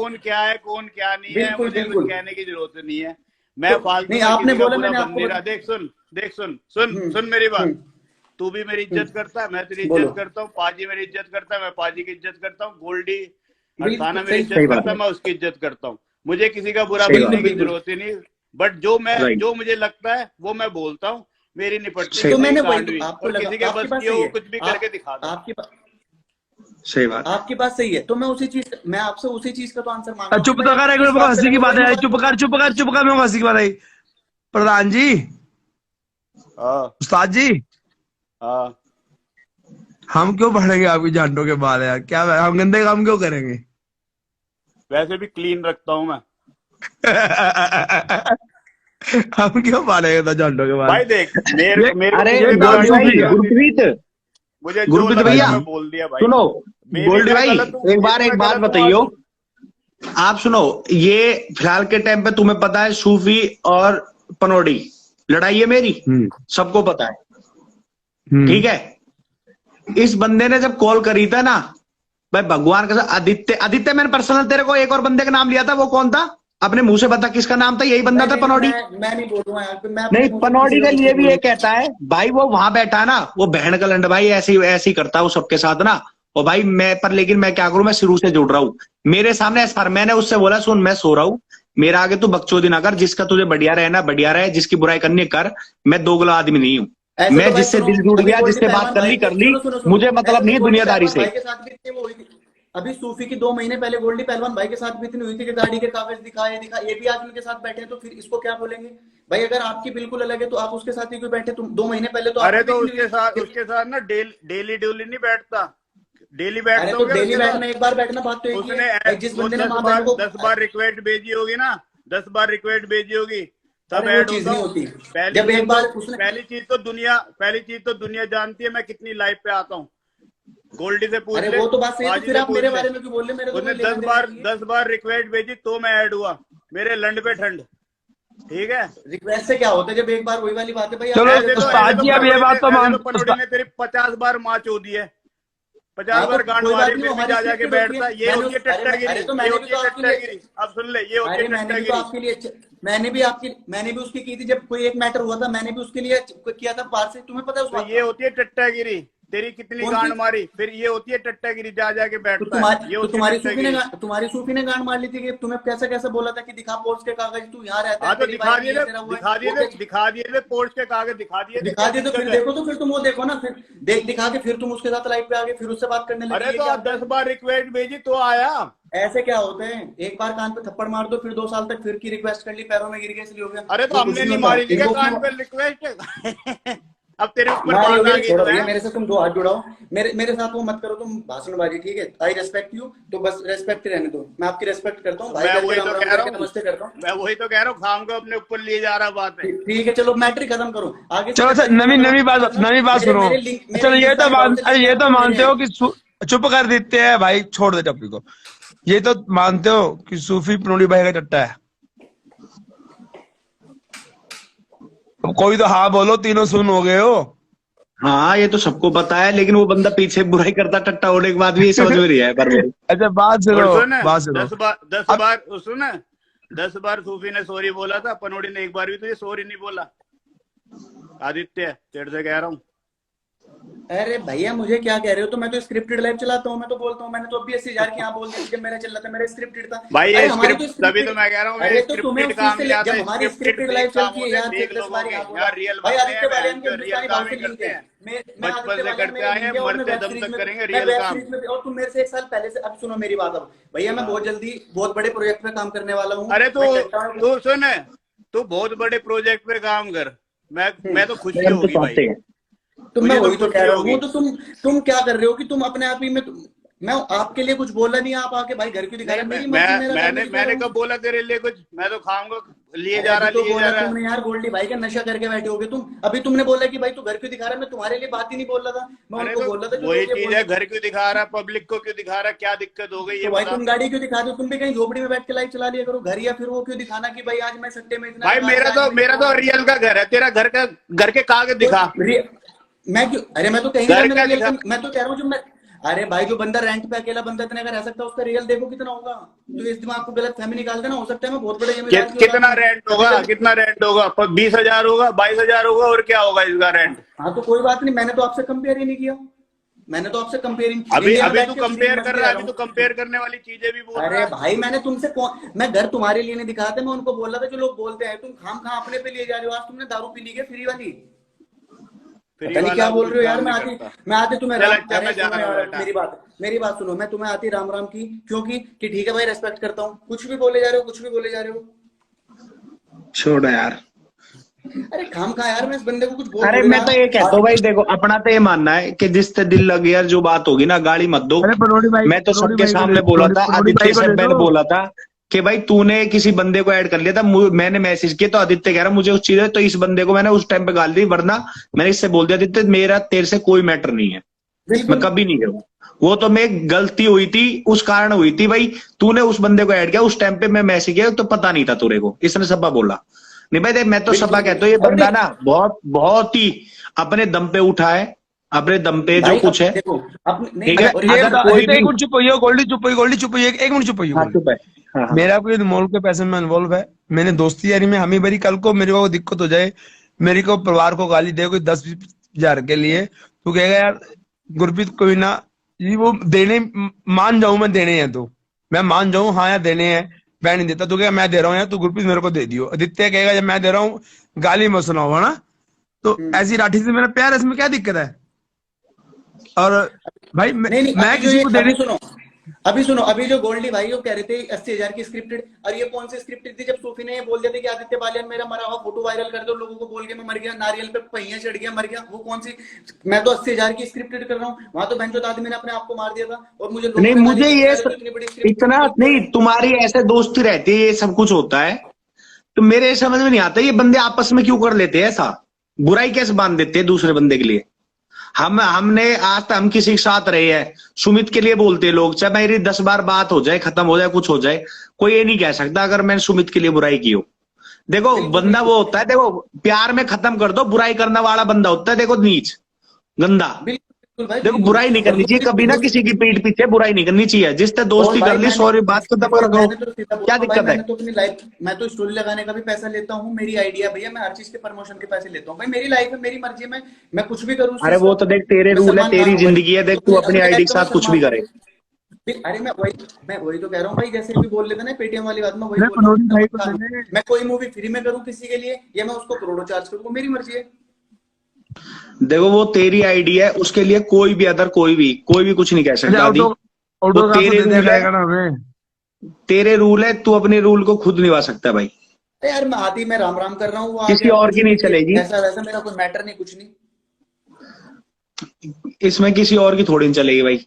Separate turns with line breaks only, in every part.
कौन क्या है कौन क्या नहीं है, मुझे कुछ कहने की जरूरत नहीं है। मैं फालतू
नहीं, आपने बोला मैंने आपको
देख सुन मेरी बात। तू भी मेरी इज्जत करता है, मैं तेरी इज्जत करता हूँ, पाजी मेरी इज्जत करता है, मैं पाजी की इज्जत करता हूँ, गोल्डी अर्थाना मेरी इज्जत करता है, मैं उसकी इज्जत करता हूँ। मुझे किसी का बुरा बोलने की जरूरत ही नहीं, बट जो मुझे लगता है वो मैं बोलता हूँ। मेरी निपटती
तो मैंने
और किसी के बस की वो कुछ भी करके दिखा दो।
सही बात,
आपकी बात सही है, तो मैं आपसे उसी चीज का तो आंसर मांग रहा हूं।
चुप तो कर, एक मिनट, हंसी की बात है, चुप कर, मैं हंसी की बात है। प्रधान जी, उस्ताद जी, हम क्यों पढ़ेंगे आपकी झांटों के बाल यार? क्या हम गंदे काम क्यों करेंगे?
वैसे भी क्लीन रखता हूँ मैं।
हम क्यों पालेंगे तो झांटों के बाल?
भाई देख
अरे गुरप्रीत,
मुझे
गुरप्रीत भैया
बोल दिया भाई।
सुनो, गोल्डी भाई एक बात बताइयो। आप सुनो, ये फिलहाल के टाइम पे तुम्हें पता है सूफी और पनौड़ी लड़ाई है मेरी, सबको पता है, ठीक है। इस बंदे ने जब कॉल करी था ना भाई, भगवान का आदित्य मैंने पर्सनल तेरे को एक और बंदे का नाम लिया था, वो कौन था? अपने मुंह से बता किसका नाम था? यही बंदा था पनौड़ी।
मैं नहीं बोलूंगा यार,
नहीं, पनौड़ी के लिए भी ये कहता है भाई, वो वहां बैठा ना, वो बहन का लंड भाई ऐसी करता है वो सबके साथ ना। और भाई लेकिन मैं क्या करूं, मैं शुरू से जुड़ रहा हूँ। मेरे सामने सर, मैंने उससे बोला सुन मैं सो रहा हूँ, मेरा आगे तू बकचोदी ना कर, जिसका तुझे बढ़िया रहना बढ़िया रहे, जिसकी बुराई करनी कर। मैं दोगला आदमी नहीं हूँ, मैं जिससे दिल जुड़ गया, जिससे बात कर ली, मुझे मतलब नहीं है दुनियादारी से।
अभी सूफी की 2 महीने पहले गोल्डी पहलवान भाई के साथ भी इतनी हुई थी कि गाड़ी के कागज दिखा, ये भी आज उनके साथ बैठे हैं, तो फिर इसको क्या बोलेंगे भाई? अगर आपकी बिल्कुल अलग है तो आप उसके साथ ही क्यों बैठे? तुम 2 महीने पहले तो
अरे तो उसके साथ ना डेली नहीं बैठता, डेली बैठता
तो डेली बैठना, एक बार बैठना बात तो
उसने
जिस बंदे ने
10 बार रिक्वेस्ट भेजी होगी ना, 10 बार रिक्वेस्ट भेजी होगी, तब ऐड होता। पहली चीज तो दुनिया जानती है मैं कितनी लाइव पे आता हूँ। गोल्डी से पूछ ले,
वो तो बात सही है, तो फिर आप मेरे बारे में क्यों बोल रहे?
उसने 10 बार रिक्वेस्ट भेजी तो मैं ऐड हुआ, मेरे लंड पे ठंड, ठीक है।
रिक्वेस्ट से क्या होता है जब एक बार वही वाली बात है भाई?
चलो उस्ताद जी, अब ये बात तो मान,
पनौड़ी ने तेरी 50 बार माच हो दी है, 50 बार गांड मारी, फिर भी जा जाके बैठता। ये होती है टट्टागिरी। अब सुन ले, ये होती है टट्टागिरी।
मैंने भी उसकी की थी, जब कोई एक मैटर हुआ था मैंने भी उसके लिए किया था बाहर से, तुम्हें पता है उस बात?
ये होती है टट्टागिरी, तेरी कितनी गांड मारी, फिर ये होती है टट्टागिरी, जा जाके बैठता है।
तुम्हारी सूफी ने गांड मार ली थी कि तुम्हें कैसा बोला था कि दिखा पोस्ट के कागज, तू यहाँ रहता है।
तो दिखा दिए पोस्ट के कागज दिखा दिए
तो फिर देखो, तो फिर तुम वो देखो ना, फिर दिखा के फिर तुम उसके साथ लाइव पे आ गए, फिर उससे बात करने लगे।
अरे तो आप 10 बार रिक्वेस्ट भेजी तो आया।
ऐसे क्या होते हैं? एक बार कान पे थप्पड़ मार दो, फिर 2 साल तक फिर की रिक्वेस्ट कर ली, पैरों में गिर गए इसलिए हो गया।
अरे तो हमने नहीं मारी थी कान पे रिक्वेस्ट। अब तेरे ऊपर
मेरे से तुम 2 हाथ जुड़ाओ, मेरे साथ वो मत करो तुम भाषणबाजी, ठीक है? आई रेस्पेक्ट यू, तो बस रेस्पेक्ट रहने दो, मैं आपकी रेस्पेक्ट करता हूँ भाई, नमस्ते करता हूँ।
मैं वही तो कह रहा हूँ, खाम को अपने ऊपर लिए जा रहा बात है।
ठीक है, चलो मैट्रिक खत्म करो आगे।
चलो सर, नवी बात सुनो। चलो ये तो मानते हो कि चुप कर देते हैं भाई, छोड़ दे टॉपिक को। ये तो मानते हो कि सूफी पनौड़ी भाई का टट्टा है। कोई तो हाँ बोलो, तीनों सुन हो गए हो।
हाँ ये तो सबको पता है, लेकिन वो बंदा पीछे बुराई करता टट्टा होने के बाद भी ये समझ में नहीं आया पर
अच्छा बात सुनो।
10 बार सूफी ने सॉरी बोला था, पनौड़ी ने एक बार भी तो ये सॉरी नहीं बोला। आदित्य तेरे से कह रहा हूँ।
अरे भैया मुझे क्या कह रहे हो? तो मैं तो स्क्रिप्टेड लाइव चलाता हूँ, मैं तो बोलता हूँ, मैंने तो अभी 80,000 की यहाँ बोल दिया जब मेरा चल रहा था, मेरा स्क्रिप्टेड था
भाई। ये स्क्रिप्ट तभी तो मैं कह रहा हूँ,
अरे तो तुम्हें काम याद है, हमारी स्क्रिप्टेड लाइव चलती है यार,
यार रियल भाई, रियल काम ही करते हैं, बचपन से करते आए हैं, मरते दम तक करेंगे रियल काम।
और तुम मेरे से 1 साल पहले से, अब सुनो मेरी बात, अब भैया मैं बहुत जल्दी बहुत बड़े प्रोजेक्ट पे काम करने वाला हूँ।
अरे तू सुन, तू बहुत बड़े प्रोजेक्ट पे काम कर, मैं तो खुशी होगी भाई।
तो मैं वही तो कह रहा हूँ, तो तुम क्या कर रहे हो कि तुम अपने आप ही में, मैं आपके लिए कुछ बोला नहीं, आप आके भाई घर क्यों दिखा रहे हो?
मैंने कब बोला तेरे लिए कुछ? मैं तो खाऊंगा लिए जा रहा
तुमने यार गोल्डी भाई का नशा करके बैठे होगे तुम। अभी तुमने बोला कि भाई तू घर क्यों दिखा रहा है, मैं तुम्हारे लिए बात ही नहीं बोल रहा था, मैं उनको बोल रहा था
वही चीज है, घर क्यों दिखा रहा है, पब्लिक को क्यों दिखा रहा है, क्या दिक्कत हो गई?
भाई तुम गाड़ी क्यों दिखा दो? तुम भी कहीं झोपड़ी में बैठ के लाइव चला लिया करो घर, या फिर वो क्यों दिखाना कि भाई आज मैं सट्टे में इतना।
भाई मेरा तो रियल का घर है, तेरा घर के कागज दिखा।
मैं क्यों? अरे मैं तो कहीं मैं तो कह रहा हूँ, अरे भाई जो बंदा रेंट पे अकेला बंदा इतना अगर रह सकता है उसका रियल देखो कितना होगा। तो इस दिमाग को गलत फहमी निकाल देना, हो सकता है मैं बहुत बड़े जमींदार
कितना रेंट होगा, कितना रेंट होगा? 20,000 होगा, 22,000 होगा, और क्या होगा इसका रेंट?
हाँ तो कोई बात नहीं, मैंने तो आपसे कंपेयर ही नहीं किया, मैंने तो आपसे कंपेयरिंग
अभी तू कंपेयर कर रहा है, अभी तो कंपेयर करने वाली चीजें भी बोल रहा है।
अरे भाई मैंने तुमसे मैं घर तुम्हारे लिए नहीं दिखाया था, मैं उनको बोल रहा था जो लोग बोलते हैं तुम खाम खा अपने पे लिए जा रहे हो। आज तुमने दारू पी ली है फ्री वाली, पता नहीं क्या बोल रहे हो यार। मैं आती तुम्हें मेरी बात सुनो, मैं तुम्हें आती राम राम की क्योंकि कि ठीक है भाई रेस्पेक्ट करता हूँ, कुछ भी बोले जा रहे हो, कुछ भी बोले जा रहे हो,
छोड़ो यार।
अरे खाम खा यार, मैं इस बंदे को कुछ बोल।
अरे मैं तो ये कहता हूँ भाई देखो, अपना तो ये मानना है कि जिससे दिल लग गया जो बात होगी ना गाली मत दो। मैं तो सबके सामने बोला था, आदित्य से मैंने बोला था कि भाई तूने किसी बंदे को ऐड कर लिया था, मैंने मैसेज किया तो आदित्य कह रहा मुझे उस चीज है, तो इस बंदे को मैंने उस टाइम पे गाली दी, वरना मैंने इससे बोल दिया आदित्य मेरा तेरे से कोई मैटर नहीं है, मैं कभी नहीं गया। वो तो मैं गलती हुई थी उस कारण हुई थी भाई, तूने उस बंदे को ऐड किया उस टाइम पे, मैं मैसेज किया तो पता नहीं था तेरे को, इसने सब्बा बोला नहीं भाई। मैं तो सब्बा कहता हूँ ये बंदा ना बहुत ही अपने दम पे उठा है, अपने दम पे जो कुछ है ठीक है।
गोल्डी चुप एक मिनट चुप
हाँ,
मेरा कोई मोल के पैसे में इन्वॉल्व है, मैंने दोस्ती यारी में हमी भरी, कल को मेरे को दिक्कत हो जाए, मेरे को परिवार को गाली दे कोई 10,000 के लिए, तू कहेगा यार गुरप्रीत कोई ना जी वो देने मान जाऊं, मैं देने हैं तो मैं मान जाऊं हाँ यार देने हैं, मैं नहीं देता, तू कहेगा मैं दे रहा हूँ यार, तू गुरप्रीत मेरे को दे दियो। आदित्य कहेगा जब मैं दे रहा हूँ गाली मत सुनाओ, है ना। तो ऐसी राठी से मेरा प्यार है, इसमें क्या दिक्कत है। और भाई मैं किसी को देने
अभी सुनो, अभी जो गोल्डी भाई वो कह रहे थे 80,000 की स्क्रिप्टेड, और ये कौन सी स्क्रिप्टेड थी? जब सूफी ने ये बोल दिया था कि आदित्य बालियान मेरा मरा हुआ फोटो वायरल कर दो, लोगों को बोल के मैं मर गया, नारियल पे पहिया चढ़ गया मर गया, वो कौन सी? मैं तो 80,000 की स्क्रिप्टेड कर रहा हूँ, वहां तो बहनचोद आदमी ने अपने आप को मार दिया था। और मुझे
नहीं, मुझे ये इतना नहीं, तुम्हारी ऐसे दोस्ती रहती है, ये सब कुछ होता है, तो मेरे समझ में नहीं आता ये बंदे आपस में क्यों कर लेते हैं ऐसा, बुराई कैसे बांध देते हैं दूसरे बंदे के लिए। हमने आज तक हम किसी के साथ रहे हैं, सुमित के लिए बोलते हैं लोग, चाहे मेरी 10 बार बात हो जाए, खत्म हो जाए, कुछ हो जाए, कोई ये नहीं कह सकता अगर मैंने सुमित के लिए बुराई की हो। देखो बंदा वो होता है, देखो प्यार में खत्म कर दो, बुराई करने वाला बंदा होता है देखो नीच गंदा। देखो बुराई नहीं करनी चाहिए कभी ना, किसी की पीठ पीछे बुराई नहीं करनी चाहिए, जिससे दोस्ती कर ली सॉरी बात को दबा रखो, क्या दिक्कत है।
तो अपनी लाइफ, मैं तो स्टोरी लगाने का भी पैसा लेता हूँ, मेरी आइडिया भैया, मैं हर चीज के प्रमोशन के पैसे लेता हूँ भाई, मेरी लाइफ है, मेरी मर्जी है, मैं कुछ भी करूँ।
अरे वो तो देख तेरे रूल है, तेरी जिंदगी है, देख तू अपनी आईडी के साथ कुछ भी करे।
अरे मैं वही तो कह रहा हूँ भाई, जैसे भी बोल लेते ना पेटीएम वाली बात में, वही बोल रहा हूँ, मैं कोई मूवी फ्री में करूँ किसी के लिए या मैं उसको करोड़ों चार्ज करूँ, मेरी मर्जी है।
देखो वो तेरी आईडी है, उसके लिए कोई भी अदर कोई भी कुछ नहीं कह सकता। तेरे रूल है, तू अपने रूल को खुद निभा सकता है भाई।
यार मैं आती मैं राम राम कर रहा हूँ,
किसी और की नहीं चलेगी,
ऐसा वैसा मेरा कोई मैटर नहीं, कुछ नहीं,
इसमें किसी और की थोड़ी नहीं चलेगी भाई।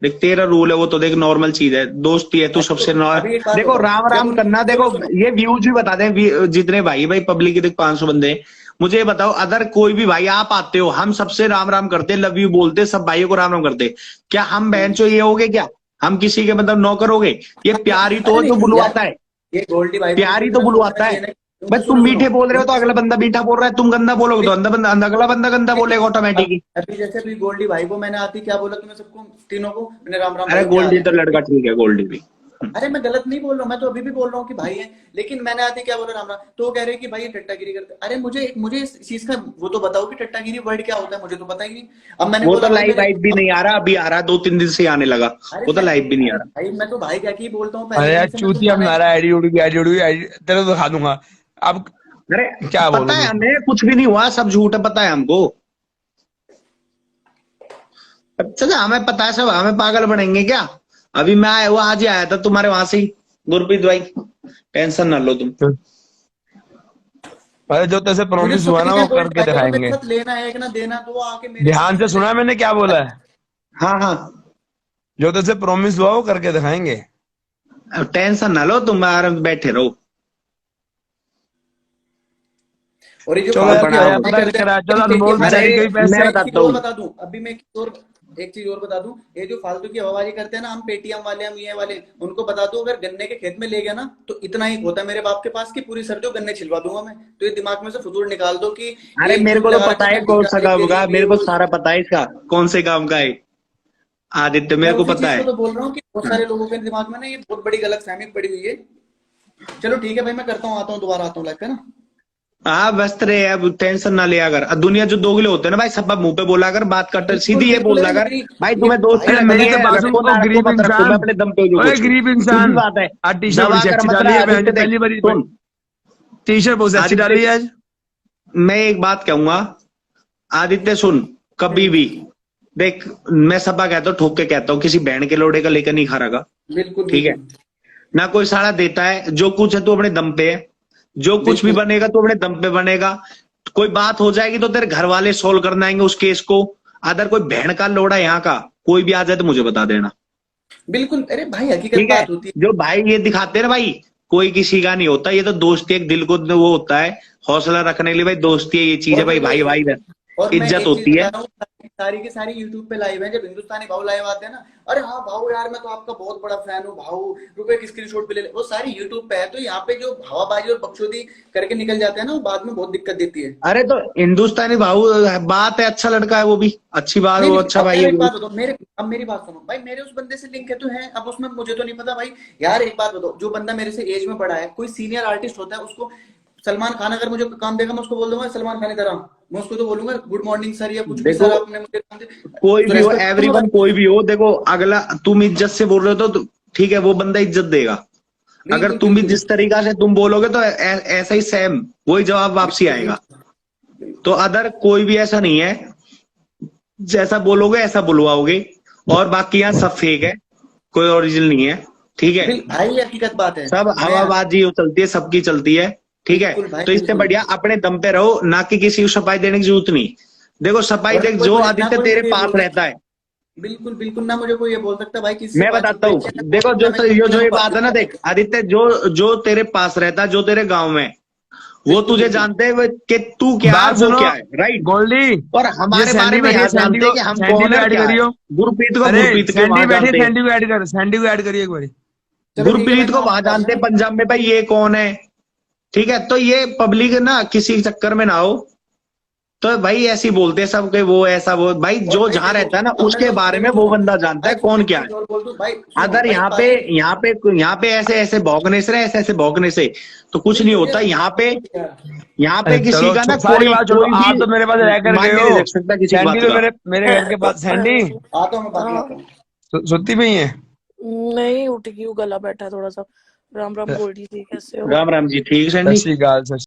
देख तेरा रूल है, वो तो देख नॉर्मल चीज है, दोस्ती है, तू सबसे नॉर्मल। देखो राम राम करना, देखो ये व्यूज भी बता दें जितने भाई पब्लिक के देख 500 बंदे, मुझे बताओ अदर कोई भी भाई आप आते हो, हम सबसे राम राम करते, लव यू बोलते, सब भाइयों को राम राम करते, क्या हम बहन चो ये हो गए क्या? हम किसी के मतलब नौकर हो गए? ये प्यार ही तो जो बुलवाता है,
ये गोल्डी भाई
प्यार ही तो बुलवाता है। बस तुम मीठे बोल रहे हो तो अगला बंदा मीठा बोल रहा है, तुम गंदा बोलोगे तो अगला बंदा गंदा बोलेगा ऑटोमेटिकली।
अभी जैसे भी गोल्डी भाई को मैंने आती क्या बोला तुम्हें सबको तीनों को, मैंने राम राम।
अरे गोल्डी तो लड़का ठीक है, गोल्डी भी,
अरे मैं गलत नहीं बोल रहा हूँ, मैं तो अभी भी बोल रहा हूँ कि भाई है, लेकिन मैंने आती क्या बोला राम राम, तो वो कह रहे कि भाई ये टट्टागिरी करते। अरे मुझे इस चीज का वो तो बताओ कि टट्टागिरी वर्ड क्या होता है, मुझे तो पता ही नहीं। अब मैंने
वो तो लाइव भी नहीं आ रहा, अभी आ रहा 2-3 दिन से आने लगा, वो तो लाइव भी नहीं आ रहा
भाई। मैं तो भाई क्या की बोलता हूँ,
तेरे तो दिखा दूंगा अब।
अरे क्या पता है हमें, कुछ भी नहीं हुआ, सब झूठ है, पता है हमको। अच्छा हमें पता है सब, हमें पागल बनेंगे क्या? अभी मैं आया हुआ, आज ही आया था तुम्हारे वहां से ही, गुरप्रीत भाई टेंशन ना लो तुम।
अरे जो तैसे प्रॉमिस हुआ ना वो करके दिखाएंगे,
लेना है कि ना देना, तो आके मेरे
ध्यान से सुना मैंने क्या बोला है।
हाँ
जो तैसे प्रॉमिस हुआ वो करके दिखाएंगे,
टेंशन ना लो तुम, आराम से बैठे रहो।
और ये जो बता दूं, अभी मैं एक चीज और बता दूं, ये जो फालतू की हवाबाजी करते हैं ना हम पेटीएम वाले, हम ये वाले, उनको बता दूं अगर गन्ने के खेत में ले गया ना तो इतना ही होता है मेरे बाप के पास की पूरी सर्दियों गन्ने छिलवा दूंगा मैं। तो ये दिमाग में से फजूल निकाल दो कि
अरे मेरे को तो पता है कौन सा काम का, मेरे को सारा पता है इसका कौन से काम का है। आदित्य मेरे को
उसी
पता
चीज
है।
को तो बोल रहा हूँ कि बहुत सारे लोगों के दिमाग में ना ये बहुत बड़ी गलतफहमी पड़ी हुई है। चलो ठीक है भाई, मैं करता हूँ, आता हूँ, दोबारा आता हूँ लाइव पे ना।
हाँ व्यस्त रहे, अब टेंशन ना लिया कर। अब दुनिया जो दोगले होते हैं ना भाई, सब मुंह पे बोला कर, बात करते
बिल्कुल
सीधी ये
बिल्कुल।
बोलना
अरे
कर
मेरी
भाई,
ये
तुम्हें दोस्ती
अरे
भाई
रखनी
मेरी
है,
तो बात सुन,
रखो
ओ
ना रखो,
गरीब
मत रखो,
इंसान,
मैं अपने दम पे जो
ओए
कुछ
गरीब
सीधी
इंसान,
बात है।
आज टी शर्ट बड़ी
दबा कर
सेक्सी
मत
डाली
रहा
है बहन
आदित्य,
ने,
देख
पहली बारी
सुन
टी शर्ट बहुत सेक्सी डाली है
आदित्य,
आज।
मैं एक बात कहूंगा आदित्य, सुन कभी भी देख, मैं सबा कहता हूँ, ठोक के कहता हूँ, किसी बहन के लोड़े का लेकर नहीं खा रहा,
बिल्कुल
ठीक है
बिल्कुल
ना, कोई साड़ा देता है, जो कुछ है तू अपने दम पे है, जो कुछ भी
बिल्कुल।
बनेगा तू अपने दम पे बनेगा। कोई बात हो जाएगी तो तेरे घर वाले सोल्व करना आएंगे उस केस को। अगर कोई बहन का लोड़ा यहाँ का कोई भी आ जाए तो मुझे बता देना,
बिल्कुल अरे भाई हकीकत
ठीक है।
बात होती है।
जो भाई ये दिखाते हैं ना भाई, कोई किसी का नहीं होता, ये तो दोस्ती एक दिल को वो होता है, हौसला रखने के लिए भाई, दोस्ती है, ये चीज है
और
भाई,
मेरे
भाई भाई
और मैं
इज्जत
एक चीज
होती
बता
है।
रहा हूँ, सारी की सारी यूट्यूब पे लाइव है। जब हिंदुस्तानी भाव लाइव आते हैं ना, अरे हाँ भाव यार मैं तो आपका बहुत बड़ा फैन हूँ भाव, रुपए की स्क्रीनशॉट भी ले ले, वो सारी यूट्यूब पे है। तो यहाँ पे जो हवाबाजी और बकचोदी करके निकल जाते हैं ना, वो बाद में बहुत दिक्कत देती है।
अरे तो हिंदुस्तानी भाऊ बात है, अच्छा लड़का है वो भी, अच्छी बात है,
नहीं
वो
नहीं,
अच्छा
अब
भाई
यार
है
एक
वो भी।
बात बताओ, अब मेरी बात सुनो भाई, मेरे उस बंदे से लिंक है तो है, अब उसमें मुझे तो नहीं पता भाई। यार एक बात बताओ, जो बंदा मेरे से एज में बड़ा है, कोई सीनियर आर्टिस्ट होता है, उसको सलमान खान अगर मुझे काम देगा, मैं उसको बोल दूंगा सलमान खान की तरह, मैं उसको तो बोलूंगा गुड मॉर्निंग सर या कुछ भी,
देखो
सर आपने मुझे काम दिया
कोई
तो
भी हो,
रेस्पेक्ट करूंगा
एवरीवन
भाई।
कोई भी हो, देखो अगला तुम इज्जत से बोल रहे हो तो ठीक है, वो बंदा इज्जत देगा। अगर
बिल्कुल
तुम भी
बिल्कुल
जिस तरीका से तुम बोलोगे तो ऐसा ही सेम वही जवाब वापसी
बिल्कुल
आएगा।
बिल्कुल।
तो अदर कोई भी ऐसा नहीं है, जैसा बोलोगे ऐसा बुलवाओगे, और बाकी यहाँ सब फेक है, कोई ओरिजिनल नहीं है, ठीक है।
भाई ये हकीकत बात है।
सब
मैं
हवाबाजी चलती है, सबकी चलती है, ठीक है।
बिल्कुल भाई
तो इससे
बिल्कुल।
बढ़िया अपने दम पे रहो, ना कि किसी को सफाई देने की जरूरत नहीं। देखो सफाई
और ना
देख,
कोई
जो
मुझे ना
आदित्य
कोई
तेरे
मुझे ये
पास
बोल
रहता
सकता,
है,
बिल्कुल बिल्कुल ना मुझे कोई ये बोल सकता भाई किसी से
मैं
बातचीत
बताता
हुई
हूँ।
है,
देखो
ना मैं किसी
जो
ने
ये
मुंह
बात है ना,
बात
देख आदित्य, जो तेरे पास रहता है, जो तेरे गांव में, वो
बिल्कुल
तुझे
बिल्कुल।
जानते हैं कि तू क्या है और
बात
वो
सुनो
क्या है, राइट।
गोल्डी,
और
ये
हमारे बारे
सैंडी
में
बैठी है,
यहाँ जानते हैं कि हम
सैंडी
कौन
को
है और
ऐड
क्या है।
करियो। अरे
गुरप्रीत को
सैंडी
वहां
बैठी है,
जानते हैं,
सैंडी को ऐड करिए एक बारी।
चलो ठीक है भाई,
गुरप्रीत
मैं
को वहां
आपको
जानते
बताता
हैं
हूँ।
पंजाब में भाई, ये कौन है, ठीक है। तो ये पब्लिक ना किसी चक्कर में ना हो, तो भाई ऐसे ही बोलते हैं सब के वो ऐसा वो, भाई
और
जो
भाई
जहां
देखो,
रहता है ना
अब मैं
उसके
तो
बारे में
देखो
वो
सुनो
बंदा जानता
भाई,
है कौन
एक
क्या है।
चीज और बोल दूं भाई, सुनो
अगर
भाई पाजी।
यहाँ पे ऐसे ऐसे भौंकने से, ऐसे ऐसे भौंकने से तो कुछ नहीं
बिल्कुल
होता।
यार
यहाँ पे
अरे
किसी
चलो
का ना
सारी बात छोड़ो,
कोई
आ
भी
तो मेरे पास रह कर गए
मायने
हो।
नहीं रख सकता किसी की
सैंडी
बात
तो
का।
मेरे घर के पास, सैंडी
आता हूँ, मैं बात करता हूँ।
सुत्ती भी है।
नहीं उठ गई हूँ, गला बैठा है थोड़ा सा। राम राम गोल्डी जी, कैसे हो?
राम राम जी, ठीक
सत
सैंडी।
श्री अकाल।